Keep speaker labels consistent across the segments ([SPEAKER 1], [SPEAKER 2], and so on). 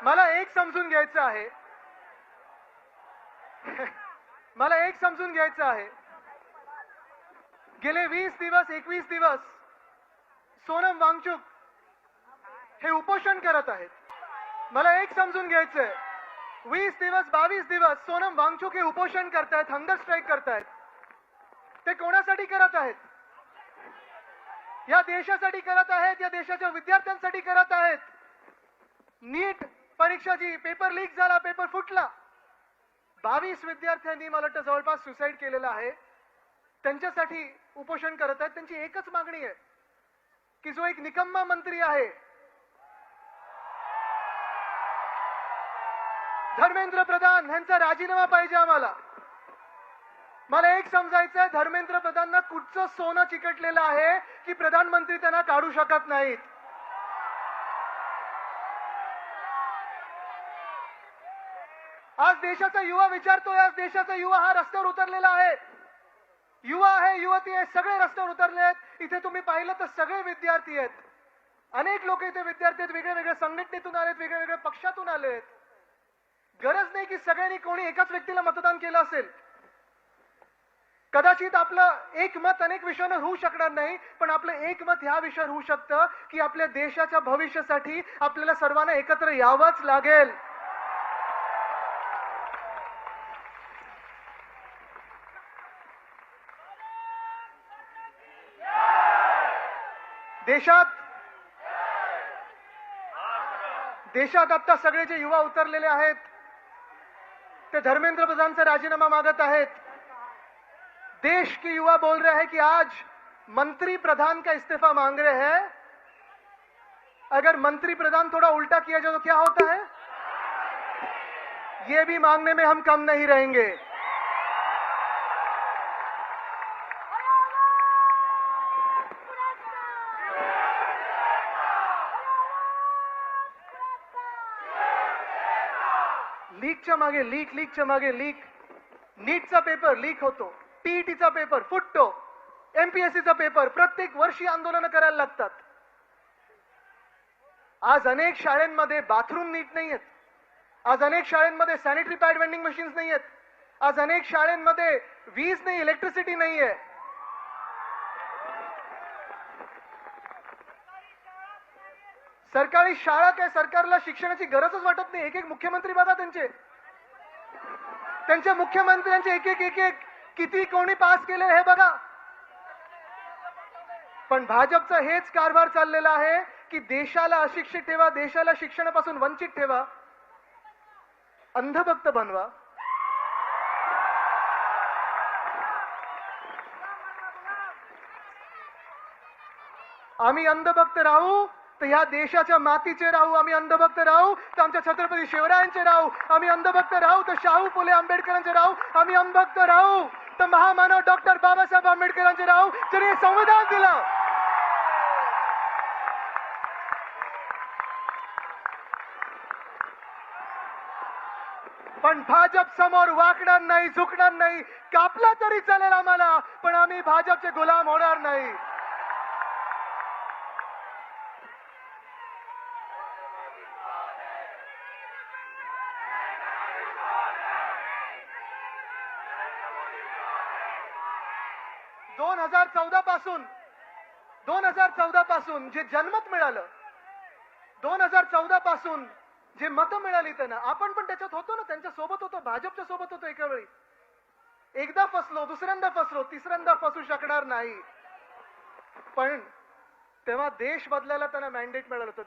[SPEAKER 1] मला एक समजून घ्यायचं आहे मला एक समजून घ्यायचं आहे. गेले 20 दिवस 21 दिवस सोनम वांगचुक हे उपोषण करत आहेत. मला एक समजून घ्यायचंय, 20 दिवस 22 दिवस सोनम वांगचुक हे उपोषण करतायत, हंगर स्ट्राईक करतायत. ते कोणासाठी करत आहेत? या देशासाठी करत आहेत, या देशाच्या विद्यार्थ्यांसाठी करत आहेत. नीट परीक्षाची पेपर लीक झाला, पेपर फुटला, 22 विद्यार्थ्यांनी मला वाटतं जवळपास सुसाईड केलेलं आहे. त्यांच्यासाठी उपोषण करत आहेत. त्यांची एकच मागणी आहे की जो एक निकम्मा मंत्री आहे धर्मेंद्र प्रधान यांचा राजीनामा पाहिजे आम्हाला. मला एक समजायचंय, धर्मेंद्र प्रधानना कुठचं सोनं चिकटलेलं आहे की प्रधानमंत्री त्यांना काढू शकत नाहीत. आज देशाचा युवा विचारतोय, आज देशाचा युवा हा रस्त्यावर उतरलेला आहे. युवा आहे, युवती आहे, सगळे रस्त्यावर उतरले आहेत. इथे तुम्ही पाहिलं तर सगळे विद्यार्थी आहेत. अनेक लोक इथे विद्यार्थी आहेत, वेगळ्या वेगळ्या संघटनेतून आलेत, वेगळ्या वेगळ्या पक्षातून आलेत. गरज नाही की सगळ्यांनी कोणी एकाच व्यक्तीला मतदान केलं असेल. कदाचित आपलं एक मत अनेक विषयावर होऊ शकणार नाही, पण आपलं एक मत ह्या विषयावर होऊ शकतं की आपल्या देशाच्या भविष्यासाठी आपल्याला सर्वांना एकत्र यावंच लागेल. देशात आता सगळे जे युवा उतरलेले आहेत ते धर्मेंद्र प्रधानचा राजीनामा मागत आहेत. देश के युवा बोल रहे हैं कि आज मंत्री प्रधान का इस्तीफा मांग रहे हैं. अगर मंत्री प्रधान थोड़ा उल्टा किया जाए तो क्या होता है? ये भी मांगने में हम कम नहीं रहेंगे. लीकच्या मागे लीक. नीटचा पेपर लीक होतो, टीईटीचा पेपर फुटतो, एमपीएससीचा पेपर प्रत्येक वर्षी आंदोलन करायला लागतात. आज अनेक शाळांमध्ये बाथरूम नीट नाहीयेत. आज अनेक शाळांमध्ये सॅनिटरी पॅड वेंडिंग मशीन्स नाहीयेत. आज अनेक शाळांमध्ये वीज नाही, इलेक्ट्रिसिटी नाहीये. सरकारी शाळा काय, सरकारला शिक्षणाची गरजच वाटत नाही. एक एक मुख्यमंत्री बघा, त्यांच्या मुख्यमंत्र्यांचे एक एक किती कोणी पास केले हे बघा. पण भाजपचा हेच कारभार चाललेला आहे की देशाला अशिक्षित ठेवा, देशाला शिक्षणापासून वंचित ठेवा, अंधभक्त बनवा. आम्ही अंधभक्त राहू तर ह्या देशाच्या मातीचे राहू. आम्ही अंधभक्त राहू तर आमच्या छत्रपती शिवरायांचे राहू. आम्ही अंधभक्त राहू तर शाहू फुले आंबेडकरांचे राहू. आम्ही अंधभक्त राहू तर महामानव डॉक्टर बाबासाहेब आंबेडकरांचे राहू. जरी हे संविधान दिलं, पण भाजप समोर वाकणार नाही, झुकणार नाही. कापला तरी चालेल आम्हाला, पण आम्ही भाजपचे गुलाम होणार नाही. दोन 2014 पासून जे जनमत मिळालं, 2014 पासून जे मतं मिळाली त्यांना, आपण पण त्याच्यात होतो ना, त्यांच्या सोबत होतो, भाजपच्या सोबत होतो. एका वेळी एकदा फसलो, दुसऱ्यांदा फसलो, तिसऱ्यांदा फसू शकणार नाही. पण तेव्हा देश बदलायला त्यांना मॅन्डेट मिळालं होतं.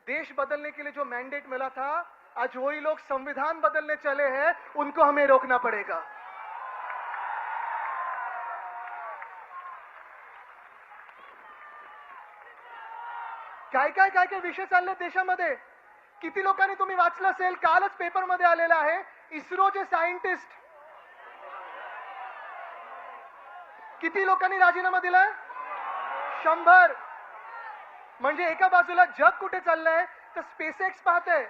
[SPEAKER 1] देश बदलने के लिए जो मैंडेट मिला था, आज वही लोग संविधान बदलने चले हैं, उनको हमें रोकना पड़ेगा. काय विषय चालले देशामध्ये. किती लोकांनी तुम्ही वाचलं असेल, कालच पेपर मध्ये आलेला आहे, इस्रोचे सायंटिस्ट किती लोकांनी राजीनामा दिलाय? 100. म्हणजे एका बाजूला जग कुठे चाललंय तर स्पेसएक्स पाहतंय,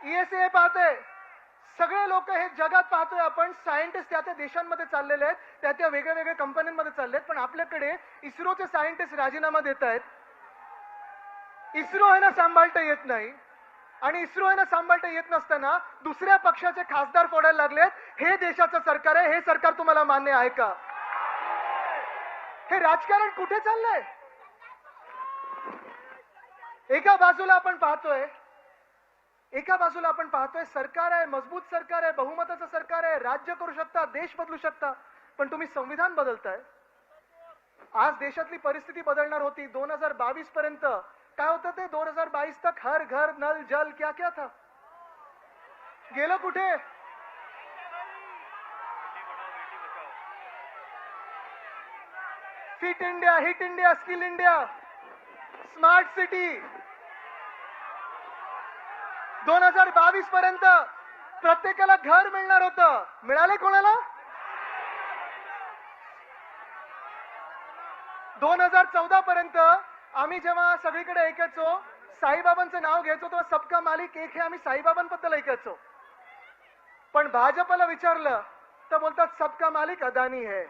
[SPEAKER 1] ESA पाहतंय, सगळे लोक हे जगात पाहतोय आपण. सायंटिस्ट त्या देशांमध्ये चाललेले आहेत, त्या वेगळ्या वेगळ्या कंपन्यांमध्ये चाललेत. पण आपल्याकडे इस्रोचे सायंटिस्ट राजीनामा देत आहेत. इस्रो आहे ना सांभाळता येत नाही, आणि इस्रो यांना सांभाळता येत नसताना दुसऱ्या पक्षाचे खासदार फोडायला लागलेत. हे देशाचं सरकार आहे. हे सरकार तुम्हाला मान्य आहे का? हे राजकारण कुठे चाललंय? एका बाजूला आपण पाहतोय सरकार आहे, मजबूत सरकार आहे, बहुमताचं सरकार आहे, राज्य करू शकता, देश बदलू शकता, पण तुम्ही संविधान बदलताय. आज देशातली परिस्थिती बदलणार होती. 2022 पर्यंत काय होतं ते? 2022 तक हर घर नल जल क्या क्या था? गेलं कुठे? Fit India, hit India, skill India, smart city. 2022 पर्यंत प्रत्येकाला घर मिळणार होतं. मिळाले कोणाला? 2014 पर्यंत आम्ही जेव्हा सगळीकडे ऐकायचो, साईबाबांचं नाव घ्यायचो, तेव्हा सबका मालिक एक हे आम्ही साईबाबांबद्दल ऐकायचो. पण भाजपला विचारलं तर बोलतात सबका मालिक अदानी है.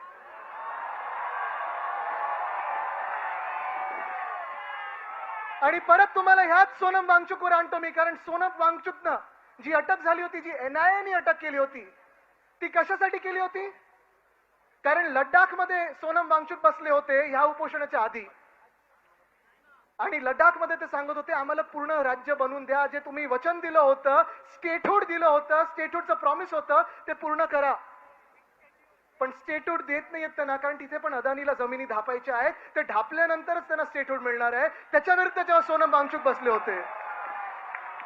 [SPEAKER 1] आणि परत तुम्हाला ह्याच सोनम वांगचुकवर आणतो मी. कारण सोनम वांगचुकनं जी अटक झाली होती, जी NIA अटक केली होती, ती कशासाठी केली होती? कारण लडाखमध्ये सोनम वांगचुक बसले होते ह्या उपोषणाच्या आधी, आणि लडाखमध्ये ते सांगत होते आम्हाला पूर्ण राज्य बनवून द्या. जे तुम्ही वचन दिलं होतं, स्टेटहूड दिलं होतं, स्टेटहूडचं प्रॉमिस होतं, ते पूर्ण करा. पण स्टेटहूड देत नाहीयेत त्यांना, कारण तिथे पण अदानीला जमिनी धापायच्या आहेत. ते ढापल्यानंतरच त्यांना स्टेटहूड मिळणार आहे. त्याच्या विरुद्ध जेव्हा सोनम वांगचुक बसले होते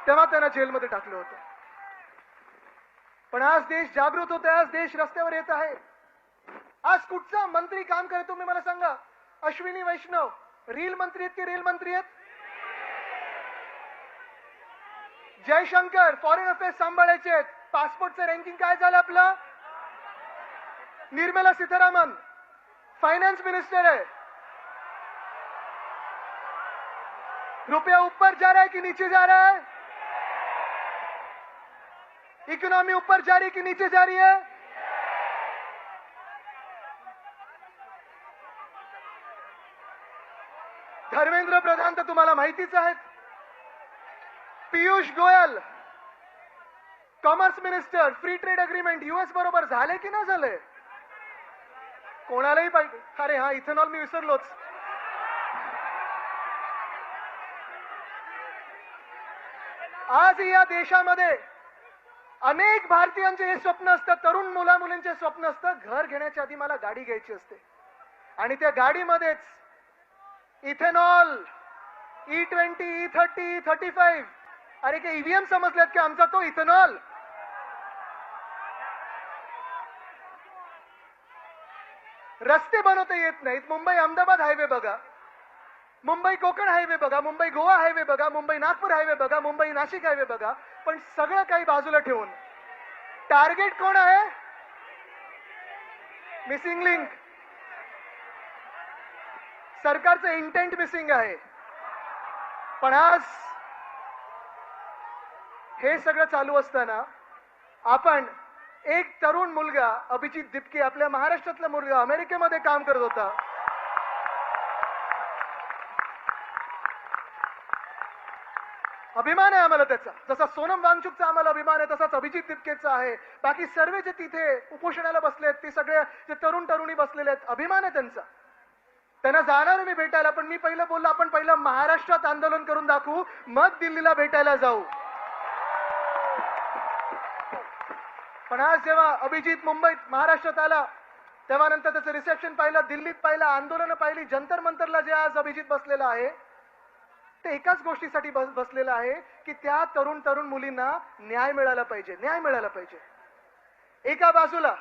[SPEAKER 1] तेव्हा त्यांना जेलमध्ये टाकलं होतं. पण आज देश जागृत होत आहे. आज देश रस्त्यावर येत आहे. आज कुठचा मंत्री काम करे तुम्ही मला सांगा? अश्विनी वैष्णव रील मंत्री आहेत की रेल मंत्री आहेत? जयशंकर फॉरेन अफेअर्स सांभाळायचे आहेत. पासपोर्टचं रँकिंग काय झालं आपलं? निर्मला सीतारामन फाइनेंस मिनिस्टर है. रुपया ऊपर जा रहा है कि नीचे जा रहा है? इकोनॉमी ऊपर जा रही है कि नीचे जा रही है? धर्मेंद्र प्रधान तर तुम्हाला माहितीच आहेत. Piyush Goyal commerce minister, free trade agreement US बरोबर झाले की नाही झाले? कोणालाही पाहिजे. अरे हा, इथेनॉल मी विसरलोच. आज या देशामध्ये अनेक भारतीयांचे हे स्वप्न असतं, तरुण मुला मुलींचे स्वप्न असतं, घर घेण्याच्या आधी मला गाडी घ्यायची असते. आणि त्या गाडीमध्येच इथेनॉल, E20, E30, E35. अरे काय EVM समजल्यात की आमचा तो इथेनॉल? रस्ते बनवता येत नाहीत. मुंबई अहमदाबाद हायवे बघा, मुंबई कोकण हायवे बघा, मुंबई गोवा हायवे बघा, मुंबई नागपूर हायवे बघा, मुंबई नाशिक हायवे बघा. पण सगळं काही बाजूला ठेवून टार्गेट कोण आहे? Missing link. सरकारचं इंटेंट मिसिंग आहे. पण आज हे सगळं चालू असताना आपण एक तरुण मुलगा अभिजित दिपके, आपल्या महाराष्ट्रातला मुलगा, अमेरिकेमध्ये काम करत होता. अभिमान आहे आम्हाला त्याचा. जसा सोनम वांगचुकचा आम्हाला अभिमान आहे, तसाच अभिजित दिपकेचा आहे. बाकी सर्व जे तिथे उपोषणाला बसलेत, ते सगळे जे तरुण तरुणी बसलेले आहेत, अभिमान आहे त्यांचा. त्यांना जाणार मी भेटायला. पण मी पहिलं बोललो आपण पहिलं महाराष्ट्रात आंदोलन करून दाखवू, मग दिल्लीला भेटायला जाऊ. पण आज जेव्हा अभिजित मुंबईत महाराष्ट्रात आला, तेव्हा नंतर त्याचं रिसेप्शन पाहिलं, दिल्लीत पाहिलं, आंदोलनं पाहिली. जंतर मंतरला जे आज अभिजित बसलेला आहे ते एकाच गोष्टीसाठी बसलेला आहे की त्या तरुण मुलींना न्याय मिळाला पाहिजे, न्याय मिळाला पाहिजे. एका बाजूला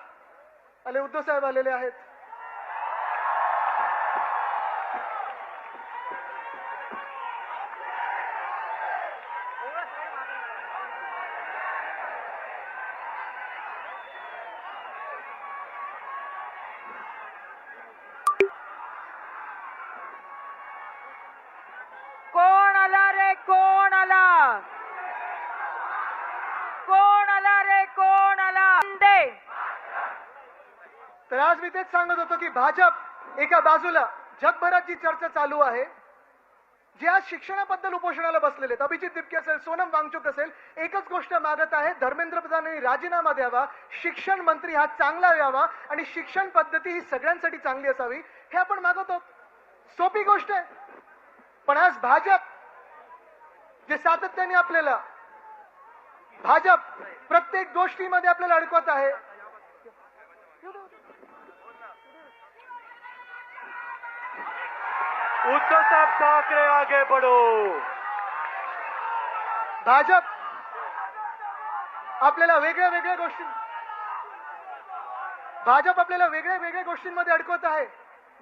[SPEAKER 1] आले उद्धव साहेब आलेले आहेत.
[SPEAKER 2] कोण आला रे? कोण आला? कोण आला रे? कोण आला? दे.
[SPEAKER 1] तर आज मी तेच सांगत होतो की भाजप एका बाजूला जगभरात जी चर्चा चालू आहे, जे आज शिक्षणाबद्दल उपोषणाला बसलेले आहेत, अभिजित दिपके असेल, सोनम वांगचुक असेल, एकच गोष्ट मागत आहे, धर्मेंद्र प्रधान यांनी राजीनामा द्यावा, शिक्षण मंत्री हा चांगला यावा आणि शिक्षण पद्धती ही सगळ्यांसाठी चांगली असावी, हे आपण मागत आहोत. सोपी गोष्ट आहे. पण आज भाजप जे सातत्याने आपल्याला भाजप प्रत्येक गोष्टीमध्ये आपल्याला अडकवत आहे.
[SPEAKER 3] उद्धव साहब ठाकरे आगे बढ़ो.
[SPEAKER 1] भाजप आपल्याला वेगळ्या वेगळ्या गोष्टी भाजप आपल्याला वेगळ्या वेगळ्या गोष्टींमध्ये अडकवत आहे.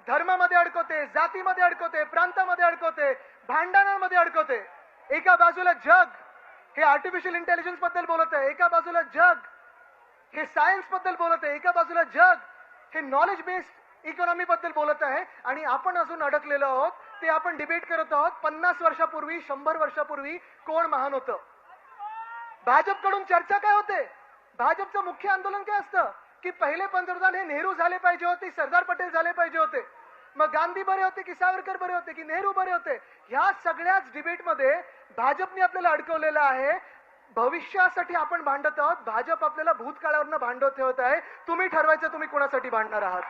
[SPEAKER 1] धर्मामध्ये अडकवते, जातीमध्ये अडकवते, प्रांतामध्ये अडकवते, भांडणांमध्ये अडकवते. एका बाजूला जग हे आर्टिफिशियल इंटेलिजन्स बद्दल बोलत आहे, एका बाजूला जग हे सायन्स बद्दल बोलत आहे, एका बाजूला जग हे नॉलेज बेस्ड इकॉनॉमी बद्दल बोलत आहे आणि आपण अजून अडकलेलो आहोत. ते आपण डिबेट करत आहोत 50 वर्षापूर्वी, 100 वर्षापूर्वी कोण महान होतं. भाजपकडून चर्चा काय होते? भाजपचं मुख्य आंदोलन काय असतं की पहिले पंतप्रधान हे नेहरू झाले पाहिजे होते, सरदार पटेल झाले पाहिजे होते, मग गांधी बरे होते की सावरकर बरे होते की नेहरू बरे होते. ह्या सगळ्याच डिबेटमध्ये भाजपने आपल्याला अडकवलेलं आहे. भविष्यासाठी आपण भांडत आहोत, भाजप आपल्याला भूतकाळावरनं भांडत ठेवत आहे. तुम्ही ठरवायचं तुम्ही कोणासाठी भांडणार आहात.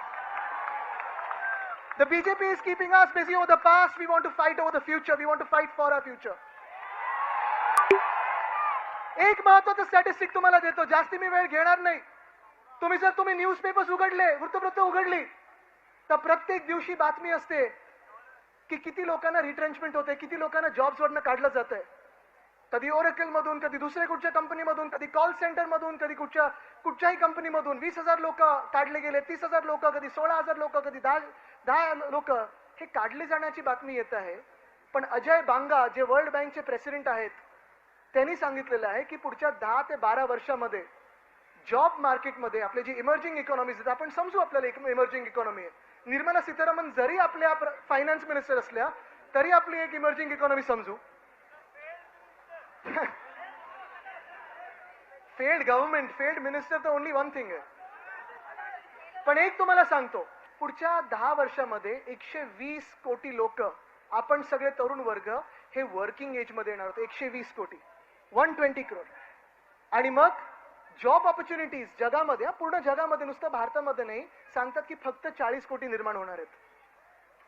[SPEAKER 1] The BJP is keeping us busy over the past. We want to fight over the future. We want to fight for our future. एक महत्वाचं स्टॅटिस्टिक तुम्हाला देतो, जास्ती मी वेळ घेणार नाही. तुम्ही न्यूजपेपर्स उघडले, वृत्तपत्र उघडली, तर प्रत्येक दिवशी बातमी असते की किती लोकांना रिट्रेंचमेंट होते, किती लोकांना जॉब्स वरनं काढलं जातंय. कधी ओरेकल मधून, कधी दुसऱ्या कुठच्या कंपनीमधून, कधी कॉल सेंटर मधून, कधी कुठच्याही कंपनीमधून 20,000 लोक काढले गेले, 30,000 लोक, कधी 16,000 लोक, कधी 10 लोक हे काढले जाण्याची बातमी येत आहे. पण अजय बांगा जे वर्ल्ड बँकचे प्रेसिडेंट आहेत, त्यांनी सांगितलेलं आहे की पुढच्या 10 ते 12 वर्षामध्ये जॉब मार्केटमध्ये आपले जी इमर्जिंग इकॉनॉमीज आहेत, आपण समजू आपल्याला इमर्जिंग इकॉनॉमी आहे. निर्मला सीतारामन जरी आपल्या फायनान्स मिनिस्टर असल्या तरी आपली एक इमर्जिंग इकॉनॉमी समजू. फेल्ड गव्हर्नमेंट, फेल्ड मिनिस्टर तर ओनली वन थिंग आहे. पण एक तुम्हाला सांगतो, पुढच्या 10 वर्षामध्ये 120 कोटी लोक, आपण सगळे तरुण वर्ग हे वर्किंग एज मध्ये येणार आहोत. 120 कोटी, 120 करोड. आणि मग जॉब ऑपॉर्च्युनिटीज जगामध्ये, पूर्ण जगामध्ये, नुसतं भारतामध्ये नाही, सांगतात की फक्त 40 कोटी निर्माण होणार आहेत.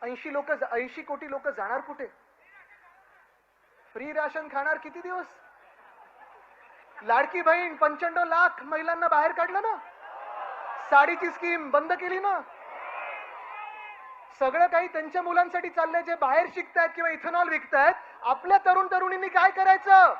[SPEAKER 1] 80 कोटी लोक जाणार कुठे? फ्री राशन खाणार किती दिवस? लाडकी बहीण 95 लाख महिलांना बाहेर काढलं ना, साडीची स्कीम बंद केली ना, सगळं काही त्यांच्या मुलांसाठी चाललंय जे बाहेर शिकतायत किंवा इथेनॉल विकतायत. आपल्या तरुण तरुणींनी काय करायचं?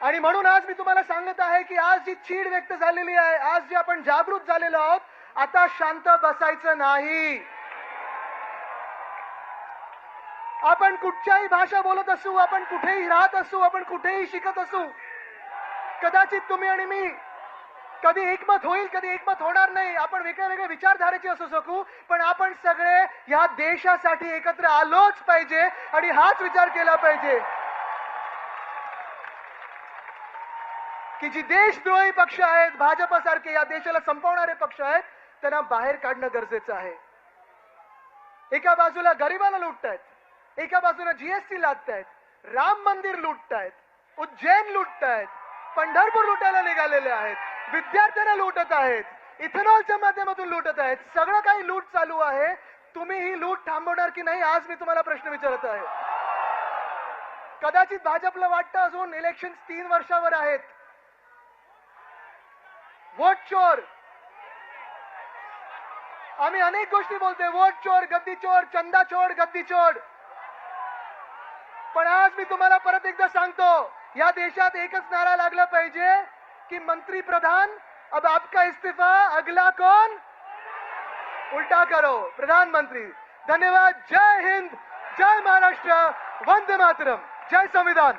[SPEAKER 1] आणि म्हणून आज मी तुम्हाला सांगत आहे की आज जी चीड व्यक्त झालेली आहे, आज जे आपण जागृत झालेलो आहोत, आता शांत बसायचं नाही. आपण कुठच्याही भाषा बोलत असू, आपण कुठेही राहत असू, आपण कुठेही शिकत असू, कदाचित तुम्ही आणि मी कधी एकमत होईल, कधी एकमत होणार नाही, आपण वेगळ्या वेगळ्या विचारधारेचे असू शकू, पण आपण सगळे या देशासाठी एकत्र आलोच पाहिजे आणि हाच विचार केला पाहिजे की जी देशद्रोही पक्ष आहेत, भाजपसारखे या देशाला संपवणारे पक्ष आहेत, त्यांना बाहेर काढणं गरजेचं आहे. एका बाजूला गरिबाला लुटतायत, एका बाजूला जीएसटी लादतायत, राम मंदिर लुटतायत, उज्जैन लुटतायत, पंढरपूर लुटायला निघालेले आहेत, विद्यार्थ्यांना लुटत आहेत, इथेनॉलच्या माध्यमातून लुटत आहेत. सगळं काही लूट चालू आहे. तुम्ही ही लूट थांबवणार की नाही, आज मी तुम्हाला प्रश्न विचारत आहे. कदाचित भाजपला वाटतं अजून इलेक्शन 3 वर्षावर आहेत. वोट चोर, आम्ही अनेक गोष्टी बोलतोय, वोट चोर, गद्दी चोर, चंदा चोर, गद्दी चोर. पण आज मी तुम्हाला परत एकदा सांगतो, या देशात एकच नारा लागला पाहिजे कि मंत्री प्रधान अब आपका इस्तीफा, अगला कौन? उल्टा करो, प्रधानमंत्री. धन्यवाद. जय हिंद, जय महाराष्ट्र, वंदे मातरम, जय संविधान.